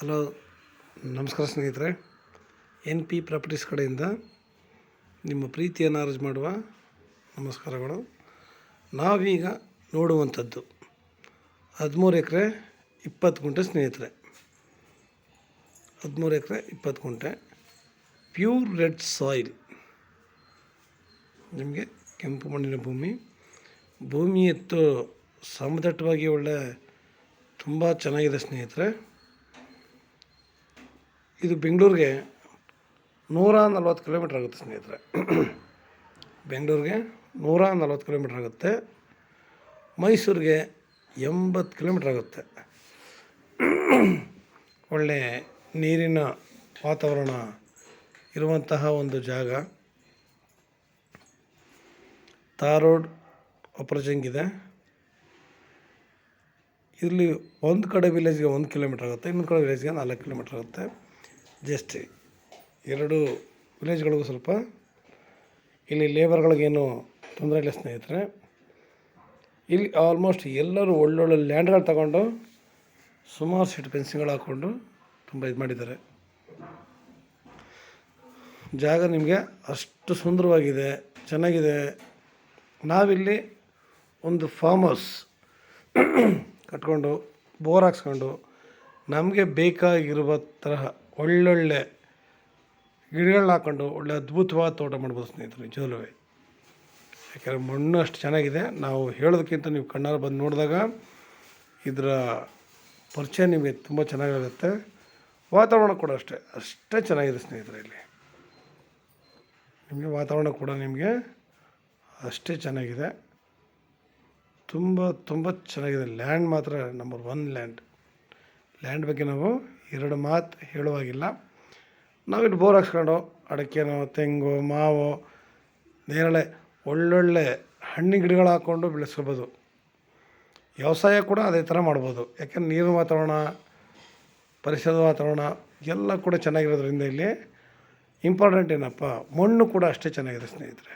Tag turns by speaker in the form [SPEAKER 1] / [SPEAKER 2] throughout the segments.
[SPEAKER 1] Hello, ನಮಸ್ಕಾರ ಸ್ನೇಹಿತರೆ. N P properties ಕಡೆಯಿಂದ ನಿಮ್ಮ ಪ್ರೀತಿಯನ್ನು ಅರ್ಜಿ ಮಾಡುವ ನಮಸ್ಕಾರಗಳು. ನಾವೀಗ ನೋಡುವಂಥದ್ದು 13 ಎಕರೆ 20 ಗುಂಟೆ ಸ್ನೇಹಿತರೆ. 13 ಎಕರೆ 20 ಗುಂಟೆ ಪ್ಯೂರ್ ರೆಡ್ ಸಾಯಿಲ್. ನಿಮಗೆ ಕೆಂಪು ಮಣ್ಣಿನ ಭೂಮಿ ಎತ್ತು ಸಮತಟ್ಟವಾಗಿ ಒಳ್ಳೆ ತುಂಬ ಚೆನ್ನಾಗಿದೆ ಸ್ನೇಹಿತರೆ. ಇದು ಬೆಂಗಳೂರಿಗೆ 140 ಕಿಲೋಮೀಟ್ರ್ ಆಗುತ್ತೆ ಸ್ನೇಹಿತರೆ. ಬೆಂಗಳೂರಿಗೆ 140 ಕಿಲೋಮೀಟ್ರ್ ಆಗುತ್ತೆ. ಮೈಸೂರಿಗೆ 80 ಕಿಲೋಮೀಟ್ರ್ ಆಗುತ್ತೆ. ಒಳ್ಳೆ ನೀರಿನ ವಾತಾವರಣ ಇರುವಂತಹ ಒಂದು ಜಾಗ. ತಾರ್ ರೋಡ್ ಅಪ್ರೋಚಿಂಗ್ ಇದೆ. ಇಲ್ಲಿ ಒಂದು ಕಡೆ ವಿಲೇಜ್ಗೆ 1 ಕಿಲೋಮೀಟ್ರ್ ಆಗುತ್ತೆ, ಇನ್ನೊಂದು ಕಡೆ ವಿಲೇಜ್ಗೆ 4 ಕಿಲೋಮೀಟ್ರ್ ಆಗುತ್ತೆ. ಜಸ್ಟ್ 2 ವಿಲೇಜ್ಗಳಿಗೂ ಸ್ವಲ್ಪ ಇಲ್ಲಿ ಲೇಬರ್ಗಳಿಗೇನು ತೊಂದರೆ ಇಲ್ಲ ಸ್ನೇಹಿತರೆ. ಇಲ್ಲಿ ಆಲ್ಮೋಸ್ಟ್ ಎಲ್ಲರೂ ಒಳ್ಳೊಳ್ಳೆ ಲ್ಯಾಂಡ್ಗಳು ತಗೊಂಡು ಸುಮಾರು ಸೀಟ್ ಫೆನ್ಸಿಂಗ್ಗಳು ಹಾಕ್ಕೊಂಡು ತುಂಬ ಇದು ಮಾಡಿದ್ದಾರೆ. ಜಾಗ ನಿಮಗೆ ಅಷ್ಟು ಸುಂದರವಾಗಿದೆ, ಚೆನ್ನಾಗಿದೆ. ನಾವಿಲ್ಲಿ ಒಂದು ಫಾರ್ಮ್ ಹೌಸ್ ಕಟ್ಕೊಂಡು ಬೋರ್ ಹಾಕ್ಸ್ಕೊಂಡು ನಮಗೆ ಬೇಕಾಗಿರುವ ತರಹ ಒಳ್ಳೊಳ್ಳೆ ಗಿಡಗಳನ್ನ ಹಾಕ್ಕೊಂಡು ಒಳ್ಳೆ ಅದ್ಭುತವಾದ ತೋಟ ಮಾಡ್ಬೋದು ಸ್ನೇಹಿತರೆ. ನಿಜವಲ್ಲೂ ಯಾಕೆಂದರೆ ಮಣ್ಣು ಅಷ್ಟು ಚೆನ್ನಾಗಿದೆ. ನಾವು ಹೇಳೋದಕ್ಕಿಂತ ನೀವು ಕಣ್ಣಾರ ಬಂದು ನೋಡಿದಾಗ ಇದರ ಪರಿಚಯ ನಿಮಗೆ ತುಂಬ ಚೆನ್ನಾಗಾಗುತ್ತೆ. ವಾತಾವರಣ ಕೂಡ ಅಷ್ಟೇ ಚೆನ್ನಾಗಿದೆ ಸ್ನೇಹಿತರೆ. ಇಲ್ಲಿ ನಿಮಗೆ ವಾತಾವರಣ ಕೂಡ ನಿಮಗೆ ಅಷ್ಟೇ ಚೆನ್ನಾಗಿದೆ. ತುಂಬ ಚೆನ್ನಾಗಿದೆ. ಲ್ಯಾಂಡ್ ಮಾತ್ರ ನಂಬರ್ 1 ಲ್ಯಾಂಡ್ ಬಗ್ಗೆ ನಾವು 2 ಮಾತು ಹೇಳುವಾಗಿಲ್ಲ. ನಾವಿಲ್ಲಿ ಬೋರ್ ಹಾಕ್ಸ್ಕೊಂಡು ಅಡಿಕೆನೋ, ತೆಂಗು, ಮಾವು, ನೇರಳೆ ಒಳ್ಳೊಳ್ಳೆ ಹಣ್ಣಿನ ಗಿಡಗಳು ಹಾಕ್ಕೊಂಡು ಬೆಳೆಸ್ಕೋಬೋದು. ವ್ಯವಸಾಯ ಕೂಡ ಅದೇ ಥರ ಮಾಡ್ಬೋದು. ಯಾಕೆಂದ್ರೆ ನೀರಿನ ವಾತಾವರಣ, ಪರಿಸರದ ವಾತಾವರಣ ಎಲ್ಲ ಕೂಡ ಚೆನ್ನಾಗಿರೋದ್ರಿಂದ ಇಲ್ಲಿ ಇಂಪಾರ್ಟೆಂಟ್ ಏನಪ್ಪ, ಮಣ್ಣು ಕೂಡ ಅಷ್ಟೇ ಚೆನ್ನಾಗಿದೆ ಸ್ನೇಹಿತರೆ.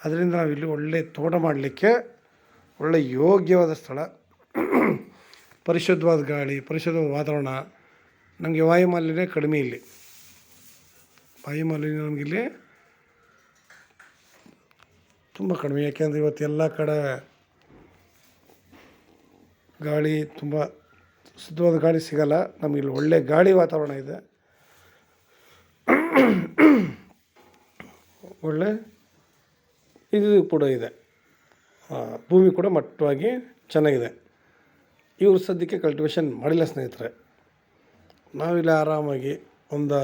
[SPEAKER 1] ಅದರಿಂದ ನಾವಿಲ್ಲಿ ಒಳ್ಳೆ ತೋಟ ಮಾಡಲಿಕ್ಕೆ ಒಳ್ಳೆ ಯೋಗ್ಯವಾದ ಸ್ಥಳ. ಪರಿಶುದ್ಧವಾದ ಗಾಳಿ, ಪರಿಶುದ್ಧವಾದ ವಾತಾವರಣ. ನಮಗೆ ವಾಯುಮಾಲಿನ್ಯ ಕಡಿಮೆ ಇಲ್ಲಿ. ವಾಯುಮಾಲಿನ್ಯ ನಮಗಿಲ್ಲಿ ತುಂಬ ಕಡಿಮೆ. ಯಾಕೆಂದರೆ ಇವತ್ತು ಎಲ್ಲ ಕಡೆ ಗಾಳಿ ತುಂಬ ಶುದ್ಧವಾದ ಗಾಳಿ ಸಿಗೋಲ್ಲ. ನಮಗಿಲ್ಲಿ ಒಳ್ಳೆ ಗಾಳಿ ವಾತಾವರಣ ಇದೆ. ಒಳ್ಳೆ ಇದು ಕೂಡ ಇದೆ. ಭೂಮಿ ಕೂಡ ಮಟ್ಟವಾಗಿ ಚೆನ್ನಾಗಿದೆ. ಇವರು ಸದ್ಯಕ್ಕೆ ಕಲ್ಟಿವೇಷನ್ ಮಾಡಿಲ್ಲ ಸ್ನೇಹಿತರೆ. ನಾವಿಲ್ಲಿ ಆರಾಮಾಗಿ ಒಂದು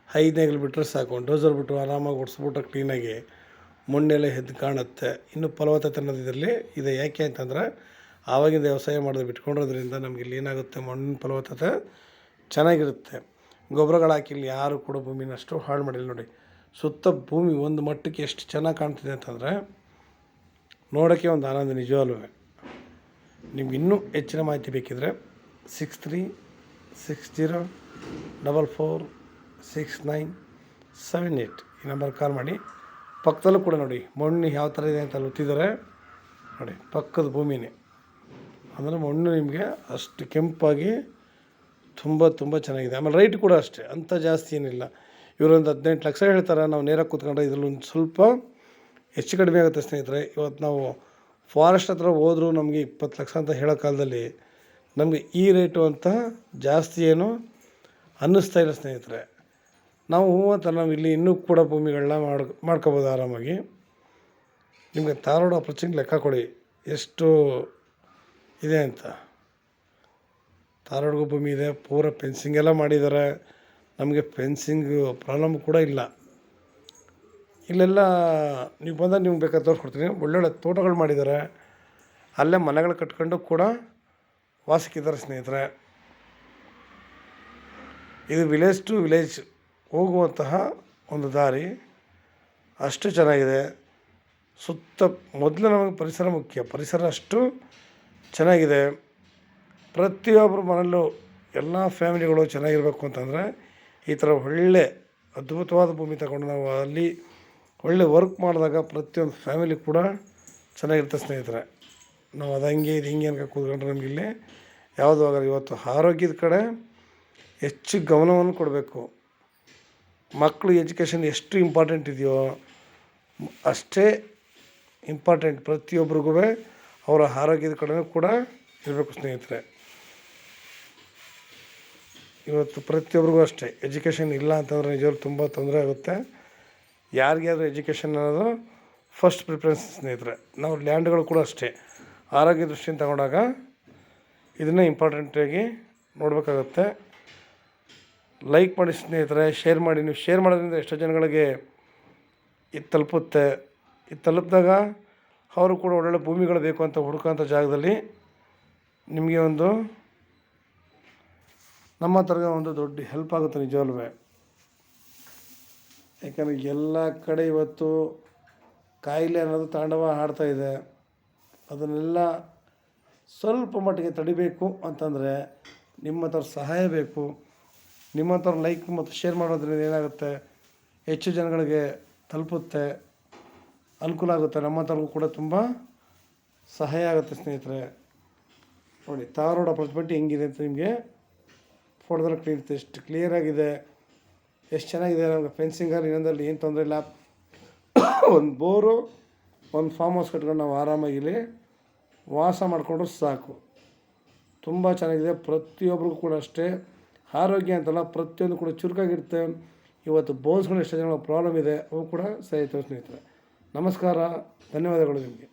[SPEAKER 1] 5 ನೇಗಿಲು ಬಿಟ್ಟರೆ ಸಾಕು, ಡೋಸರ್ ಬಿಟ್ಟು ಆರಾಮಾಗಿ ಓಡಿಸ್ಬಿಟ್ಟು ಕ್ಲೀನಾಗಿ ಮಣ್ಣೆಲ್ಲ ಎದ್ದು ಕಾಣುತ್ತೆ. ಇನ್ನು ಫಲವತ್ತತೆ ಅನ್ನೋದು ಇದರಲ್ಲಿ ಇದೆ. ಯಾಕೆ ಅಂತಂದರೆ ಆವಾಗಿಂದ ವ್ಯವಸಾಯ ಮಾಡೋದು ಬಿಟ್ಕೊಂಡಿರೋದ್ರಿಂದ ನಮಗೆ ಇಲ್ಲಿ ಏನಾಗುತ್ತೆ, ಮಣ್ಣಿನ ಫಲವತ್ತತೆ ಚೆನ್ನಾಗಿರುತ್ತೆ. ಗೊಬ್ಬರಗಳು ಹಾಕಿ ಇಲ್ಲಿ ಯಾರು ಕೂಡ ಭೂಮಿನ ಅಷ್ಟು ಹಾಳು ಮಾಡಿಲ್ಲ ನೋಡಿ. ಸುತ್ತ ಭೂಮಿ ಒಂದು ಮಟ್ಟಕ್ಕೆ ಎಷ್ಟು ಚೆನ್ನಾಗಿ ಕಾಣ್ತಿದೆ ಅಂತಂದರೆ ನೋಡೋಕ್ಕೆ ಒಂದು ಆನಂದ. ನಿಜವಲ್ಲೂ ನಿಮ್ಗೆ ಇನ್ನೂ ಹೆಚ್ಚಿನ ಮಾಹಿತಿ ಬೇಕಿದ್ದರೆ 6360446978 ಈ ನಂಬರ್ ಕಾಲ್ ಮಾಡಿ. ಪಕ್ಕದಲ್ಲೂ ಕೂಡ ನೋಡಿ ಮಣ್ಣು ಯಾವ ಥರ ಇದೆ ಅಂತ ಅಲ್ಲಿ ಒತ್ತಿದ್ದಾರೆ ನೋಡಿ. ಪಕ್ಕದ ಭೂಮಿನೇ ಅಂದರೆ ಮಣ್ಣು ನಿಮಗೆ ಅಷ್ಟು ಕೆಂಪಾಗಿ ತುಂಬ ಚೆನ್ನಾಗಿದೆ. ಆಮೇಲೆ ರೈಟ್ ಕೂಡ ಅಷ್ಟೇ ಅಂಥ ಜಾಸ್ತಿ ಏನಿಲ್ಲ. ಇವರೊಂದು 18 ಲಕ್ಷ ಹೇಳ್ತಾರೆ. ನಾವು ನೇರಾಗಿ ಕೂತ್ಕೊಂಡ್ರೆ ಇದರಲ್ಲಿ ಒಂದು ಸ್ವಲ್ಪ ಹೆಚ್ಚು ಕಡಿಮೆ ಆಗುತ್ತೆ ಸ್ನೇಹಿತರೆ. ಇವತ್ತು ನಾವು ಫಾರೆಸ್ಟ್ ಹತ್ರ ಹೋದರೂ ನಮಗೆ 20 ಲಕ್ಷ ಅಂತ ಹೇಳೋ ಕಾಲದಲ್ಲಿ ನಮಗೆ ಈ ರೇಟು ಅಂತ ಜಾಸ್ತಿ ಏನು ಅನ್ನಿಸ್ತಾ ಇಲ್ಲ ಸ್ನೇಹಿತರೆ. ನಾವು ಅಂತ ನಾವು ಇಲ್ಲಿ ಇನ್ನೂ ಕೂಡ ಭೂಮಿಗಳನ್ನ ಮಾಡ್ಕೋಬೋದು ಆರಾಮಾಗಿ. ನಿಮಗೆ ತಾರ್ ರೋಡ್ ಅಪ್ರೋಚಿಂಗ್ ಲೆಕ್ಕ ಕೊಡಿ ಎಷ್ಟು ಇದೆ ಅಂತ. ತಾರ್ ರೋಡ್ಗೂ ಭೂಮಿ ಇದೆ, ಪೂರ ಫೆನ್ಸಿಂಗ್ ಎಲ್ಲ ಮಾಡಿದ್ದಾರೆ. ನಮಗೆ ಫೆನ್ಸಿಂಗ್ ಪ್ರಾಬ್ಲಮ್ ಕೂಡ ಇಲ್ಲ. ಇಲ್ಲೆಲ್ಲ ನೀವು ಬಂದಾಗ ನಿಮ್ಗೆ ಬೇಕಾದ್ರೆ ತೋರಿಸ್ಕೊಡ್ತೀನಿ. ಒಳ್ಳೊಳ್ಳೆ ತೋಟಗಳು ಮಾಡಿದ್ದಾರೆ. ಅಲ್ಲೇ ಮನೆಗಳು ಕಟ್ಕೊಂಡು ಕೂಡ ವಾಸಕ್ಕಿದ್ದಾರೆ ಸ್ನೇಹಿತರೆ. ಇದು ವಿಲೇಜ್ ಟು ವಿಲೇಜ್ ಹೋಗುವಂತಹ ಒಂದು ದಾರಿ. ಅಷ್ಟು ಚೆನ್ನಾಗಿದೆ. ಸುತ್ತ ಮೊದಲು ನಮಗೆ ಪರಿಸರ ಮುಖ್ಯ. ಪರಿಸರ ಅಷ್ಟು ಚೆನ್ನಾಗಿದೆ. ಪ್ರತಿಯೊಬ್ಬರು ಮನೆಯಲ್ಲೂ ಎಲ್ಲ ಫ್ಯಾಮಿಲಿಗಳು ಚೆನ್ನಾಗಿರಬೇಕು ಅಂತಂದರೆ ಈ ಥರ ಒಳ್ಳೆ ಅದ್ಭುತವಾದ ಭೂಮಿ ತಗೊಂಡು ನಾವು ಅಲ್ಲಿ ಒಳ್ಳೆ ವರ್ಕ್ ಮಾಡಿದಾಗ ಪ್ರತಿಯೊಂದು ಫ್ಯಾಮಿಲಿ ಕೂಡ ಚೆನ್ನಾಗಿರುತ್ತೆ ಸ್ನೇಹಿತರೆ. ನಾವು ಅದು ಹಂಗೆ ಇದು ಹಿಂಗೆ ಅನ್ಕೊಂಡು ಕೂತ್ಕೊಂಡ್ರೆ ನಮಗಿಲ್ಲಿ ಯಾವುದೂ ಆಗಲ್ಲ. ಇವತ್ತು ಆರೋಗ್ಯದ ಕಡೆ ಹೆಚ್ಚು ಗಮನವನ್ನು ಕೊಡಬೇಕು. ಮಕ್ಕಳು ಎಜುಕೇಷನ್ ಎಷ್ಟು ಇಂಪಾರ್ಟೆಂಟ್ ಇದೆಯೋ ಅಷ್ಟೇ ಇಂಪಾರ್ಟೆಂಟ್ ಪ್ರತಿಯೊಬ್ಬರಿಗೂ ಅವರ ಆರೋಗ್ಯದ ಕಡೆಯೂ ಕೂಡ ಇರಬೇಕು ಸ್ನೇಹಿತರೆ. ಇವತ್ತು ಪ್ರತಿಯೊಬ್ಬರಿಗೂ ಅಷ್ಟೇ ಎಜುಕೇಷನ್ ಇಲ್ಲ ಅಂತಂದರೆ ನಿಜವಾಗ್ಲೂ ತುಂಬ ತೊಂದರೆ ಆಗುತ್ತೆ. ಯಾರಿಗಾದ್ರೂ ಎಜುಕೇಷನ್ ಅನ್ನೋದು ಫಸ್ಟ್ ಪ್ರಿಫರೆನ್ಸ್ ಸ್ನೇಹಿತರೆ. ನಾವು ಲ್ಯಾಂಡ್ಗಳು ಕೂಡ ಅಷ್ಟೇ ಆರೋಗ್ಯ ದೃಷ್ಟಿಯಿಂದ ತಗೊಂಡಾಗ ಇದನ್ನೇ ಇಂಪಾರ್ಟೆಂಟಾಗಿ ನೋಡಬೇಕಾಗತ್ತೆ. ಲೈಕ್ ಮಾಡಿ ಸ್ನೇಹಿತರೆ, ಶೇರ್ ಮಾಡಿ. ನೀವು ಶೇರ್ ಮಾಡೋದ್ರಿಂದ ಎಷ್ಟೋ ಜನಗಳಿಗೆ ಇದು ತಲುಪುತ್ತೆ. ಇದು ತಲುಪಿದಾಗ ಅವರು ಕೂಡ ಒಳ್ಳೊಳ್ಳೆ ಭೂಮಿಗಳು ಬೇಕು ಅಂತ ಹುಡುಕೋಂಥ ಜಾಗದಲ್ಲಿ ನಿಮಗೆ ಒಂದು ನಮ್ಮ ಥರದ ಒಂದು ದೊಡ್ಡ ಹೆಲ್ಪ್ ಆಗುತ್ತೆ ನಿಜವಾಗ್ಲೂ. ಯಾಕಂದರೆ ಎಲ್ಲ ಕಡೆ ಇವತ್ತು ಕಾಯಿಲೆ ಅನ್ನೋದು ತಾಂಡವ ಆಡ್ತಾಯಿದೆ. ಅದನ್ನೆಲ್ಲ ಸ್ವಲ್ಪ ಮಟ್ಟಿಗೆ ತಡಿಬೇಕು ಅಂತಂದರೆ ನಿಮ್ಮಂಥವ್ರ ಸಹಾಯ ಬೇಕು. ನಿಮ್ಮಂಥವ್ರು ಲೈಕ್ ಮತ್ತು ಶೇರ್ ಮಾಡೋದ್ರಿಂದ ಏನಾಗುತ್ತೆ, ಹೆಚ್ಚು ಜನಗಳಿಗೆ ತಲುಪುತ್ತೆ, ಅನುಕೂಲ ಆಗುತ್ತೆ. ನಮ್ಮಂಥವ್ರಿಗೂ ಕೂಡ ತುಂಬ ಸಹಾಯ ಆಗುತ್ತೆ ಸ್ನೇಹಿತರೆ. ನೋಡಿ ತಾರ್ ರೋಡ್ ಅಪ್ರೋಚ್ಮೆಂಟ್ ಹೆಂಗಿದೆ ಅಂತ ನಿಮಗೆ ಫೋಟೋದಲ್ಲಿ ಕ್ಲಿಯರ್ ಎಷ್ಟು ಕ್ಲಿಯರಾಗಿದೆ, ಎಷ್ಟು ಚೆನ್ನಾಗಿದೆ. ನಮಗೆ ಫೆನ್ಸಿಂಗಲ್ಲಿ ಇನ್ನೊಂದಲ್ಲಿ ಏನು ತೊಂದರೆ ಇಲ್ಲ. ಒಂದು ಬೋರು, ಒಂದು ಫಾರ್ಮ್ ಹೌಸ್ ಕಟ್ಕೊಂಡು ನಾವು ಆರಾಮಾಗಿ ಇಲ್ಲಿ ವಾಸ ಮಾಡಿಕೊಂಡ್ರು ಸಾಕು. ತುಂಬ ಚೆನ್ನಾಗಿದೆ. ಪ್ರತಿಯೊಬ್ಬರಿಗೂ ಕೂಡ ಅಷ್ಟೇ ಆರೋಗ್ಯ ಅಂತಲ್ಲ, ಪ್ರತಿಯೊಂದು ಕೂಡ ಚುರುಕಾಗಿರುತ್ತೆ. ಇವತ್ತು ಬೋನ್ಸ್ಗಳು ಎಷ್ಟು ಜನ ಪ್ರಾಬ್ಲಮ್ ಇದೆ ಅವು ಕೂಡ ಸಹಿತ ಸ್ನೇಹಿತರೆ. ನಮಸ್ಕಾರ, ಧನ್ಯವಾದಗಳು ನಿಮಗೆ.